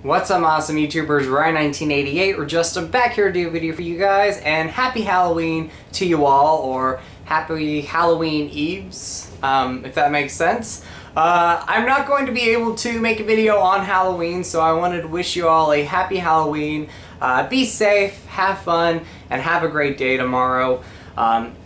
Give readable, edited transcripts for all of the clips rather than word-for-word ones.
What's up, awesome YouTubers? Ryan1988 or Justin back here to do a video for you guys, and happy Halloween to you all, or happy Halloween Eves, if that makes sense. I'm not going to be able to make a video on Halloween, so I wanted to wish you all a happy Halloween. Be safe, have fun, and have a great day tomorrow.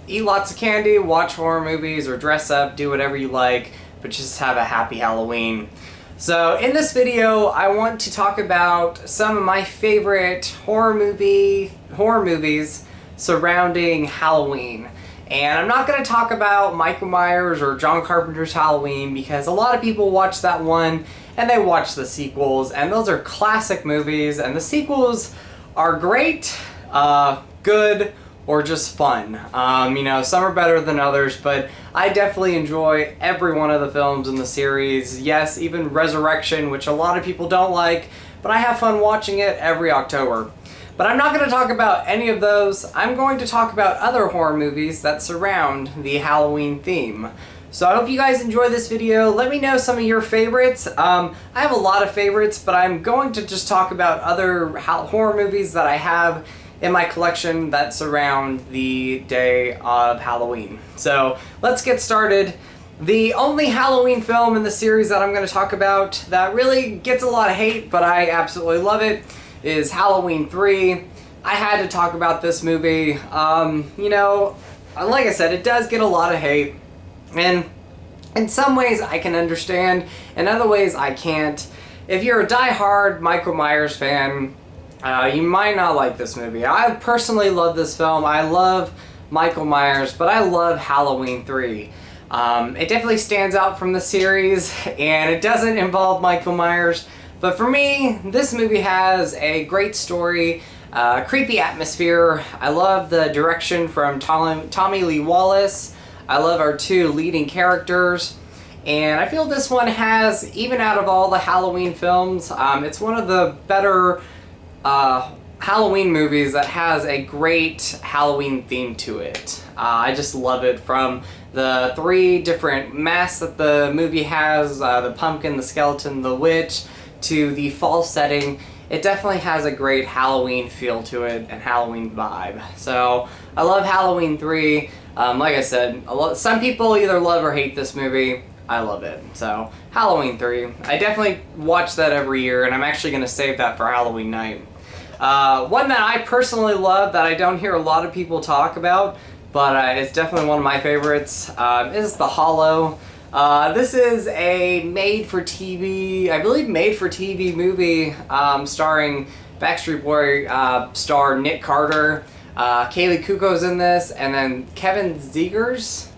Eat lots of candy, watch horror movies, or dress up, do whatever you like, but just have a happy Halloween. So in this video, I want to talk about some of my favorite horror movies surrounding Halloween. And I'm not going to talk about Michael Myers or John Carpenter's Halloween, because a lot of people watch that one and they watch the sequels, and those are classic movies, and the sequels are great, good, or just fun. You know, some are better than others, but I definitely enjoy every one of the films in the series. Yes, even Resurrection, which a lot of people don't like, but I have fun watching it every October. But I'm not going to talk about any of those. I'm going to talk about other horror movies that surround the Halloween theme. So I hope you guys enjoy this video. Let me know some of your favorites. I have a lot of favorites, but I'm going to just talk about other horror movies that I have in my collection that surround the day of Halloween. So let's get started. The only Halloween film in the series that I'm going to talk about that really gets a lot of hate, but I absolutely love it, is Halloween 3. I had to talk about this movie. You know, like I said, it does get a lot of hate, and in some ways I can understand, in other ways I can't. If you're a die-hard Michael Myers fan, you might not like this movie. I personally love this film. I love Michael Myers, but I love Halloween 3. It definitely stands out from the series, and it doesn't involve Michael Myers. But for me, this movie has a great story, creepy atmosphere. I love the direction from Tommy Lee Wallace. I love our two leading characters. And I feel this one has, even out of all the Halloween films, it's one of the better Halloween movies that has a great Halloween theme to it. I just love it, from the 3 different masks that the movie has, the pumpkin, the skeleton, the witch, to the fall setting. It definitely has a great Halloween feel to it and Halloween vibe. So I love Halloween 3. Like I said, some people either love or hate this movie. I love it. So Halloween 3. I definitely watch that every year, and I'm actually going to save that for Halloween night. One that I personally love that I don't hear a lot of people talk about, but it's definitely one of my favorites, is The Hollow. This is a made-for-TV, I believe made-for-TV movie, starring Backstreet Boy star Nick Carter. Kaylee Cuoco's in this, and then Kevin Zegers.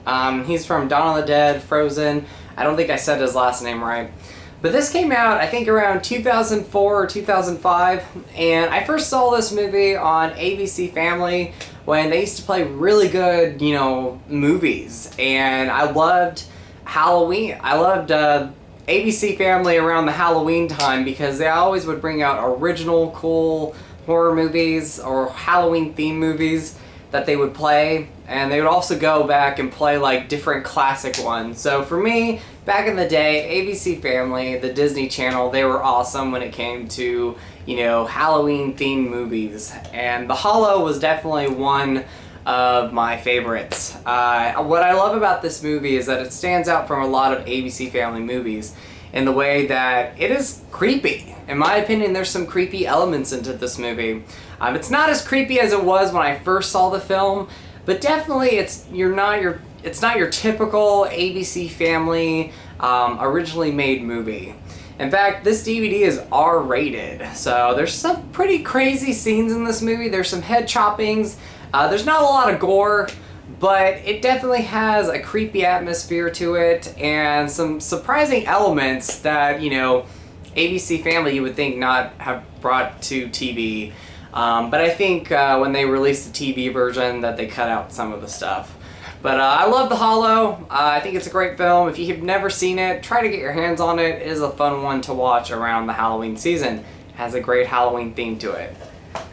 He's from Dawn of the Dead, Frozen. I don't think I said his last name right. But this came out, I think, around 2004 or 2005, and I first saw this movie on ABC Family when they used to play really good, you know, movies. And I loved Halloween. I loved ABC Family around the Halloween time, because they always would bring out original, cool horror movies or Halloween themed movies that they would play, and they would also go back and play like different classic ones. So for me, back in the day, ABC Family, the Disney Channel, they were awesome when it came to, you know, Halloween themed movies, and The Hollow was definitely one of my favorites. What I love about this movie is that it stands out from a lot of ABC Family movies in the way that it is creepy. In my opinion, there's some creepy elements into this movie. It's not as creepy as it was when I first saw the film, but definitely it's not your typical ABC Family originally made movie. In fact, this DVD is R-rated, so there's some pretty crazy scenes in this movie. There's some head choppings. There's not a lot of gore, but it definitely has a creepy atmosphere to it, and some surprising elements that, you know, ABC Family you would think not have brought to TV. But I think when they released the TV version that they cut out some of the stuff. But I love The Hollow. I think it's a great film. If you've never seen it, try to get your hands on it. It is a fun one to watch around the Halloween season. It has a great Halloween theme to it.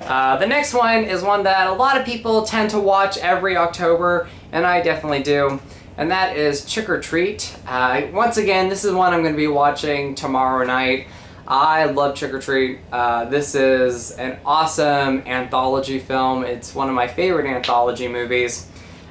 The next one is one that a lot of people tend to watch every October, and I definitely do, and that is Trick or Treat. Once again, this is one I'm going to be watching tomorrow night. I love Trick or Treat. This is an awesome anthology film. It's one of my favorite anthology movies.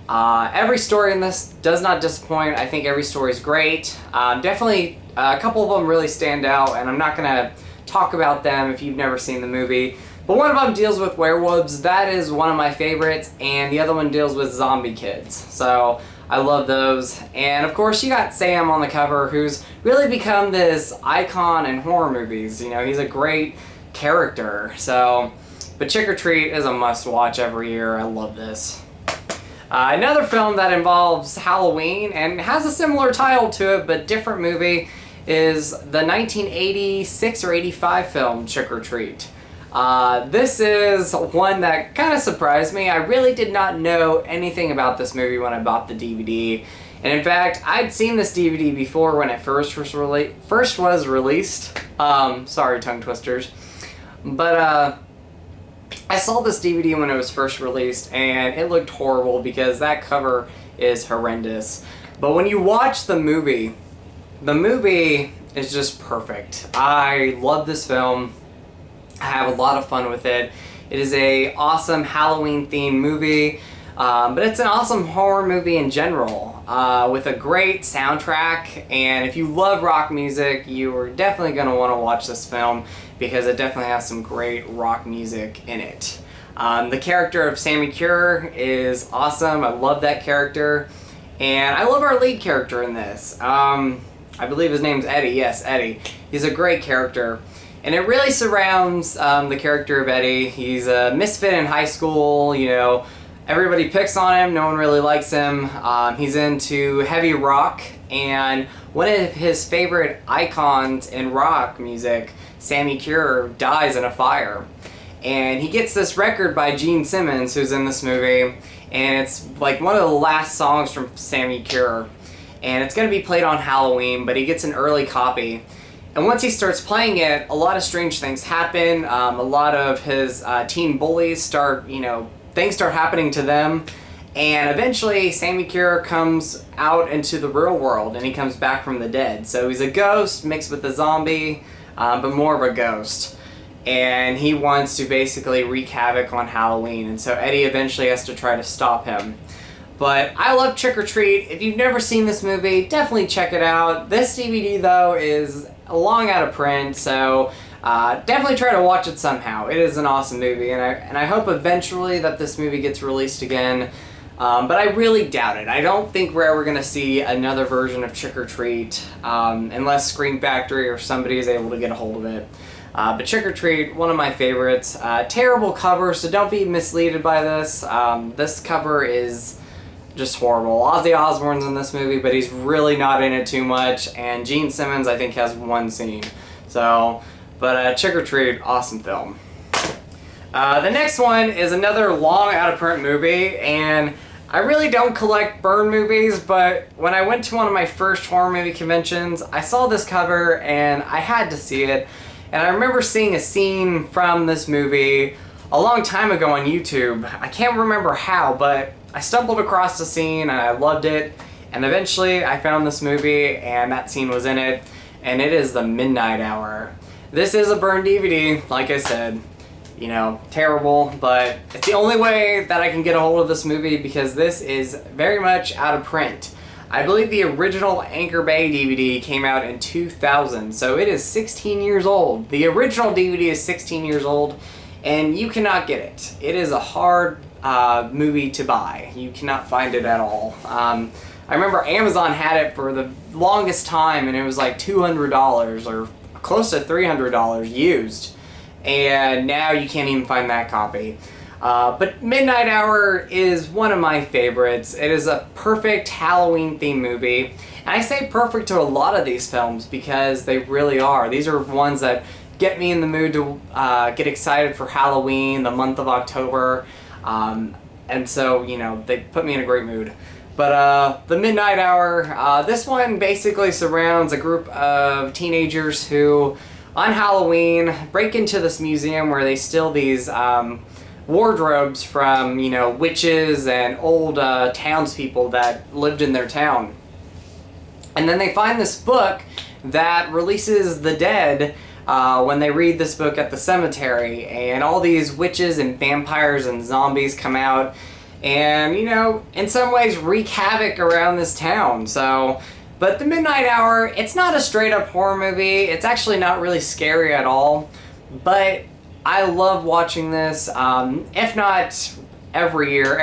Every story in this does not disappoint. I think every story is great. Definitely a couple of them really stand out, and I'm not going to talk about them if you've never seen the movie. But one of them deals with werewolves. That is one of my favorites, and the other one deals with zombie kids. So I love those. And of course you got Sam on the cover, who's really become this icon in horror movies. You know, he's a great character. But Trick or Treat is a must-watch every year. I love this. Another film that involves Halloween and has a similar title to it but different movie is the 1986 or 85 film Trick or Treat. This is one that kind of surprised me. I really did not know anything about this movie when I bought the DVD. And in fact, I'd seen this DVD before when it first was released. Sorry, tongue twisters. But I saw this DVD when it was first released, and it looked horrible because that cover is horrendous. But when you watch the movie is just perfect. I love this film. I have a lot of fun with it. It is a awesome Halloween themed movie, but it's an awesome horror movie in general, with a great soundtrack. And if you love rock music, you are definitely going to want to watch this film because it definitely has some great rock music in it. The character of Sammy Cure is awesome. I love that character, and I love our lead character in this. I believe his name's Eddie. Yes, Eddie. He's a great character. And it really surrounds the character of Eddie. He's a misfit in high school, you know, everybody picks on him, no one really likes him. He's into heavy rock, and one of his favorite icons in rock music, Sammy Cure, dies in a fire. And he gets this record by Gene Simmons, who's in this movie, and it's like one of the last songs from Sammy Cure. And it's going to be played on Halloween, but he gets an early copy. And once he starts playing it, a lot of strange things happen. A lot of his teen bullies start, things start happening to them. And eventually, Sammy Cure comes out into the real world, and he comes back from the dead. So he's a ghost mixed with a zombie, but more of a ghost. And he wants to basically wreak havoc on Halloween. And so Eddie eventually has to try to stop him. But I love Trick or Treat. If you've never seen this movie, definitely check it out. This DVD, though, is long out of print, so definitely try to watch it somehow. It is an awesome movie, and I hope eventually that this movie gets released again. But I really doubt it. I don't think we're ever going to see another version of Trick or Treat unless Scream Factory or somebody is able to get a hold of it. But Trick or Treat, one of my favorites. Terrible cover, so don't be misleaded by this. This cover is just horrible. Ozzy Osbourne's in this movie, but he's really not in it too much, and Gene Simmons, I think, has one scene. But Trick or Treat, awesome film. The next one is another long out-of-print movie, and I really don't collect burn movies, but when I went to one of my first horror movie conventions, I saw this cover, and I had to see it. And I remember seeing a scene from this movie a long time ago on YouTube. I can't remember how, but I stumbled across the scene and I loved it, and eventually I found this movie and that scene was in it, and it is The Midnight Hour. This is a burned DVD, like I said, terrible, but it's the only way that I can get a hold of this movie because this is very much out of print. I believe the original Anchor Bay DVD came out in 2000, so it is 16 years old. The original DVD is 16 years old, and you cannot get it. It is a hard movie to buy. You cannot find it at all. I remember Amazon had it for the longest time, and it was like $200 or close to $300 used, and now you can't even find that copy. But Midnight Hour is one of my favorites. It is a perfect Halloween themed movie, and I say perfect to a lot of these films because they really are. These are ones that get me in the mood to get excited for Halloween, the month of October. And so, they put me in a great mood. But The Midnight Hour, this one basically surrounds a group of teenagers who, on Halloween, break into this museum where they steal these wardrobes from, witches and old townspeople that lived in their town. And then they find this book that releases the dead when they read this book at the cemetery, and all these witches and vampires and zombies come out and, you know, in some ways wreak havoc around this town. So, but The Midnight Hour, it's not a straight up horror movie. It's actually not really scary at all, but I love watching this. If not every year,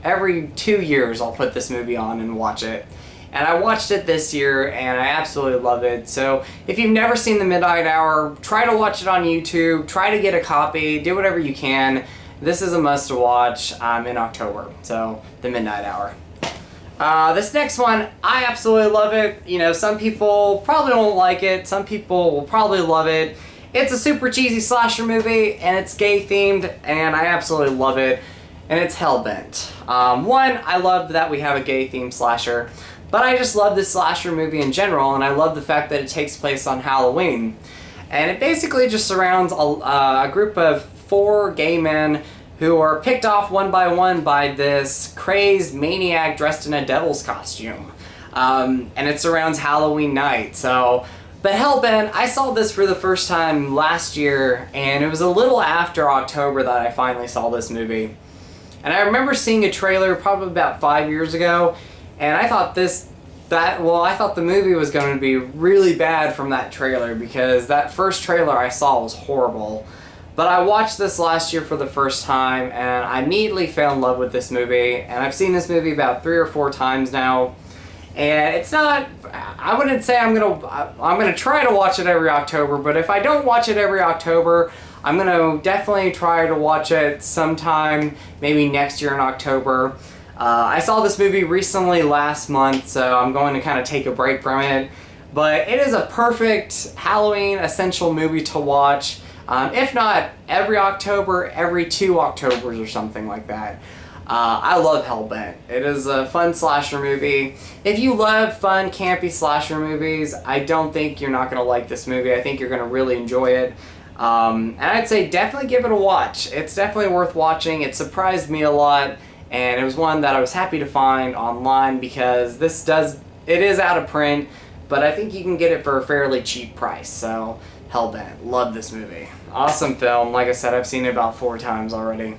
every 2 years I'll put this movie on and watch it. And I watched it this year, and I absolutely love it. So if you've never seen The Midnight Hour, try to watch it on YouTube. Try to get a copy. Do whatever you can. This is a must-watch in October. So, The Midnight Hour. This next one, I absolutely love it. You know, some people probably won't like it. Some people will probably love it. It's a super cheesy slasher movie, and it's gay-themed, and I absolutely love it. And it's Hellbent. One, I love that we have a gay-themed slasher. But I just love this slasher movie in general, and I love the fact that it takes place on Halloween. And it basically just surrounds a group of 4 gay men who are picked off one by this crazed maniac dressed in a devil's costume. And it surrounds Halloween night. So, but Hellbent, I saw this for the first time last year, and it was a little after October that I finally saw this movie. And I remember seeing a trailer probably about 5 years ago, and I thought I thought the movie was going to be really bad from that trailer, because that first trailer I saw was horrible. But I watched this last year for the first time, and I immediately fell in love with this movie, and I've seen this movie about 3 or 4 times now. And it's not, I wouldn't say I'm gonna try to watch it every October, but if I don't watch it every October, I'm gonna definitely try to watch it sometime, maybe next year in October. I saw this movie recently last month, so I'm going to kind of take a break from it. But it is a perfect Halloween essential movie to watch. If not every October, every 2 Octobers or something like that. I love Hellbent. It is a fun slasher movie. If you love fun, campy slasher movies, I don't think you're not going to like this movie. I think you're going to really enjoy it. And I'd say definitely give it a watch. It's definitely worth watching. It surprised me a lot. And it was one that I was happy to find online, because it is out of print, but I think you can get it for a fairly cheap price. So, Hellbent, love this movie. Awesome film. Like I said, I've seen it about 4 times already.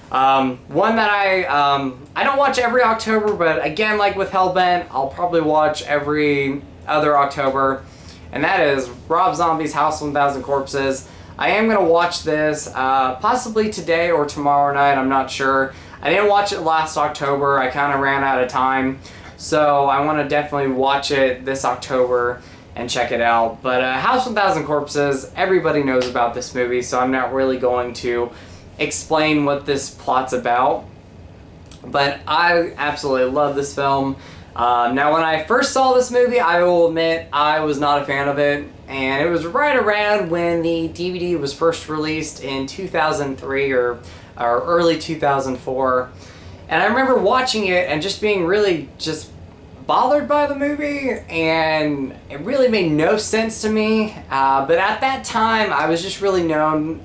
One that I don't watch every October, but again, like with Hellbent, I'll probably watch every other October, and that is Rob Zombie's House of 1,000 Corpses. I am going to watch this possibly today or tomorrow night, I'm not sure. I didn't watch it last October, I kind of ran out of time, so I want to definitely watch it this October and check it out. But House of 1,000 Corpses, everybody knows about this movie, so I'm not really going to explain what this plot's about. But I absolutely love this film. Now, when I first saw this movie, I will admit I was not a fan of it, and it was right around when the DVD was first released in 2003 or early 2004, and I remember watching it and just being really just bothered by the movie, and it really made no sense to me. But at that time, I was just really known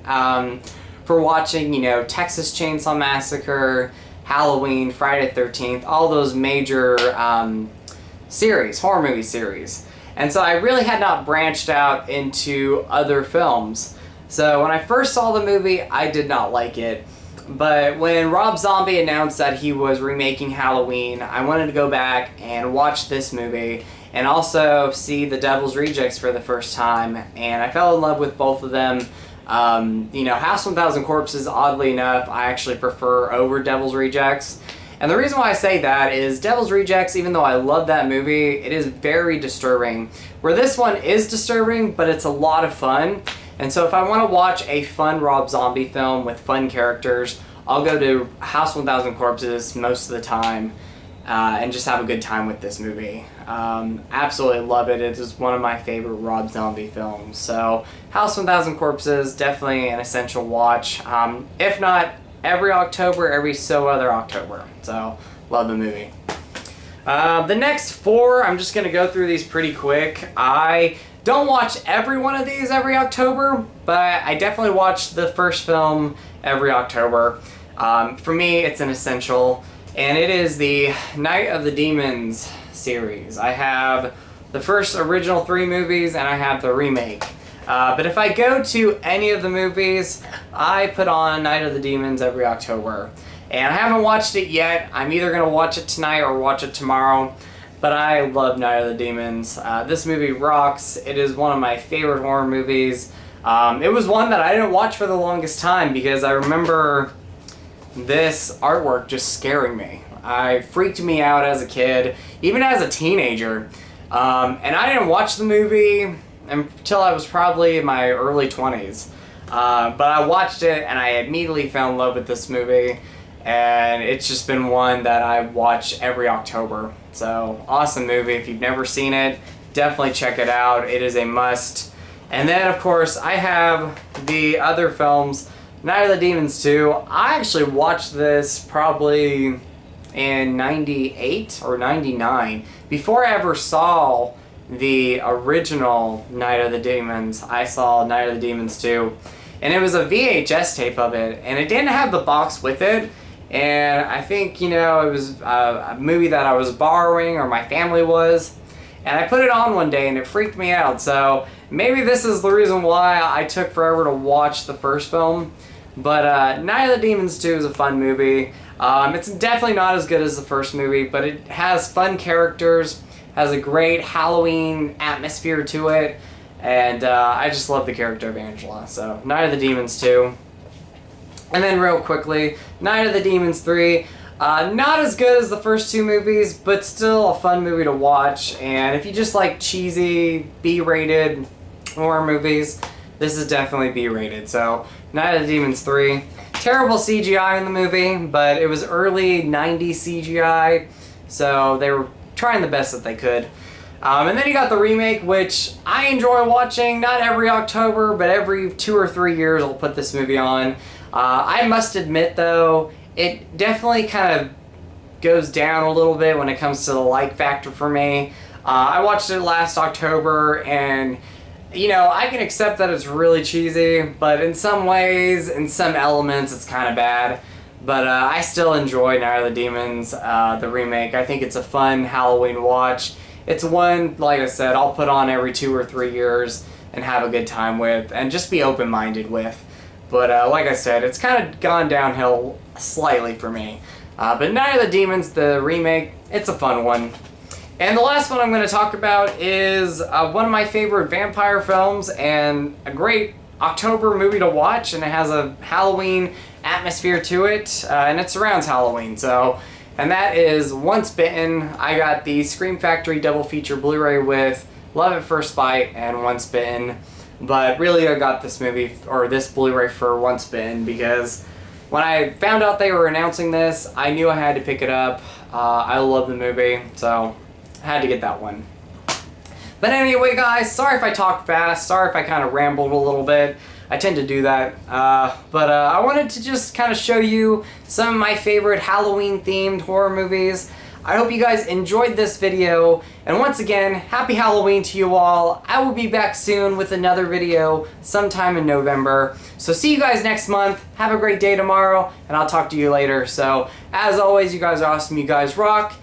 for watching, you know, Texas Chainsaw Massacre, Halloween, Friday the 13th, all those major horror movie series. And so I really had not branched out into other films. So when I first saw the movie, I did not like it. But when Rob Zombie announced that he was remaking Halloween, I wanted to go back and watch this movie and also see The Devil's Rejects for the first time, and I fell in love with both of them. You know, House of 1,000 Corpses, oddly enough, I actually prefer over Devil's Rejects. And the reason why I say that is Devil's Rejects, even though I love that movie, it is very disturbing. Where this one is disturbing, but it's a lot of fun. And so if I want to watch a fun Rob Zombie film with fun characters, I'll go to House of 1,000 Corpses most of the time and just have a good time with this movie. Absolutely love it. It is one of my favorite Rob Zombie films. So House of 1,000 Corpses, definitely an essential watch. If not every October, every so other October. So love the movie. The next 4, I'm just going to go through these pretty quick. I don't watch every one of these every October, but I definitely watch the first film every October. For me, it's an essential, and it is the Night of the Demons series. I have the first original 3 movies, and I have the remake. But if I go to any of the movies, I put on Night of the Demons every October. And I haven't watched it yet. I'm either going to watch it tonight or watch it tomorrow. But I love Night of the Demons. This movie rocks. It is one of my favorite horror movies. It was one that I didn't watch for the longest time because I remember this artwork just scaring me. It freaked me out as a kid, even as a teenager. And I didn't watch the movie until I was probably in my early 20s. But I watched it and I immediately fell in love with this movie. And it's just been one that I watch every October. So, awesome movie. If you've never seen it, definitely check it out. It is a must. And then, of course, I have the other films. Night of the Demons 2. I actually watched this probably in 98 or 99. Before I ever saw the original Night of the Demons, I saw Night of the Demons 2. And it was a VHS tape of it. And it didn't have the box with it. And I think, it was a movie that I was borrowing, or my family was. And I put it on one day and it freaked me out. So maybe this is the reason why I took forever to watch the first film. But Night of the Demons 2 is a fun movie. It's definitely not as good as the first movie, but it has fun characters, has a great Halloween atmosphere to it. And I just love the character of Angela. So Night of the Demons 2. And then real quickly, Night of the Demons 3. Not as good as the first two movies, but still a fun movie to watch. And if you just like cheesy, B-rated horror movies, this is definitely B-rated. So, Night of the Demons 3. Terrible CGI in the movie, but it was early 90s CGI, so they were trying the best that they could. And then you got the remake, which I enjoy watching. Not every October, but every 2 or 3 years I'll put this movie on. I must admit, though, it definitely kind of goes down a little bit when it comes to the like factor for me. I watched it last October, and, I can accept that it's really cheesy, but in some ways, in some elements, it's kind of bad. But I still enjoy Night of the Demons, the remake. I think it's a fun Halloween watch. It's one, like I said, I'll put on every 2 or 3 years and have a good time with, and just be open-minded with. But like I said, it's kind of gone downhill slightly for me. But Night of the Demons, the remake, it's a fun one. And the last one I'm going to talk about is one of my favorite vampire films and a great October movie to watch. And it has a Halloween atmosphere to it, and it surrounds Halloween. And that is Once Bitten. I got the Scream Factory double feature Blu-ray with Love at First Bite and Once Bitten. But really I got this movie, or this Blu-ray for Once Bitten, because when I found out they were announcing this, I knew I had to pick it up. I love the movie, so I had to get that one. But anyway guys, sorry if I talked fast, sorry if I kind of rambled a little bit. I tend to do that. But I wanted to just kind of show you some of my favorite Halloween themed horror movies. I hope you guys enjoyed this video, and once again, happy Halloween to you all. I will be back soon with another video sometime in November. So see you guys next month. Have a great day tomorrow, and I'll talk to you later. So as always, you guys are awesome, you guys rock,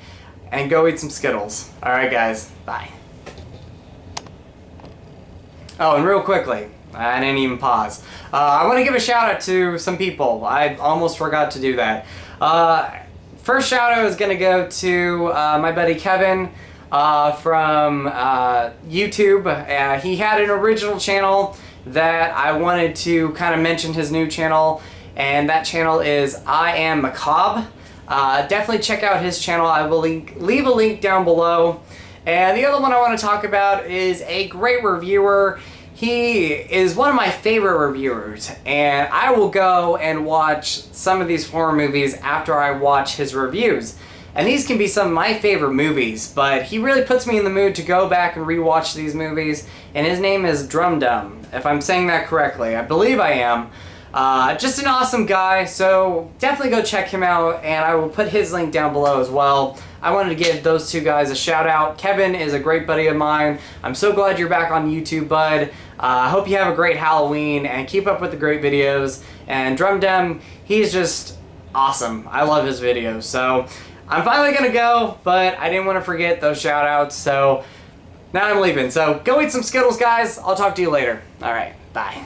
and go eat some Skittles. Alright guys, bye. Oh, and real quickly, I didn't even pause. I want to give a shout out to some people. I almost forgot to do that. First shout out is going to go to my buddy Kevin from YouTube. He had an original channel that I wanted to kind of mention his new channel, and that channel is I Am Macabre. Definitely check out his channel. I will leave a link down below. And the other one I want to talk about is a great reviewer. He is one of my favorite reviewers, and I will go and watch some of these horror movies after I watch his reviews. And these can be some of my favorite movies, but he really puts me in the mood to go back and rewatch these movies, and his name is Drumdums, if I'm saying that correctly. I believe I am. Just an awesome guy, so definitely go check him out, and I will put his link down below as well. I wanted to give those two guys a shout out. Kevin is a great buddy of mine. I'm so glad you're back on YouTube, bud. I hope you have a great Halloween and keep up with the great videos. And Drumdum, he's just awesome. I love his videos. So I'm finally gonna go, but I didn't want to forget those shout outs. So Now I'm leaving, so go eat some Skittles, guys. I'll talk to you later. All right, bye.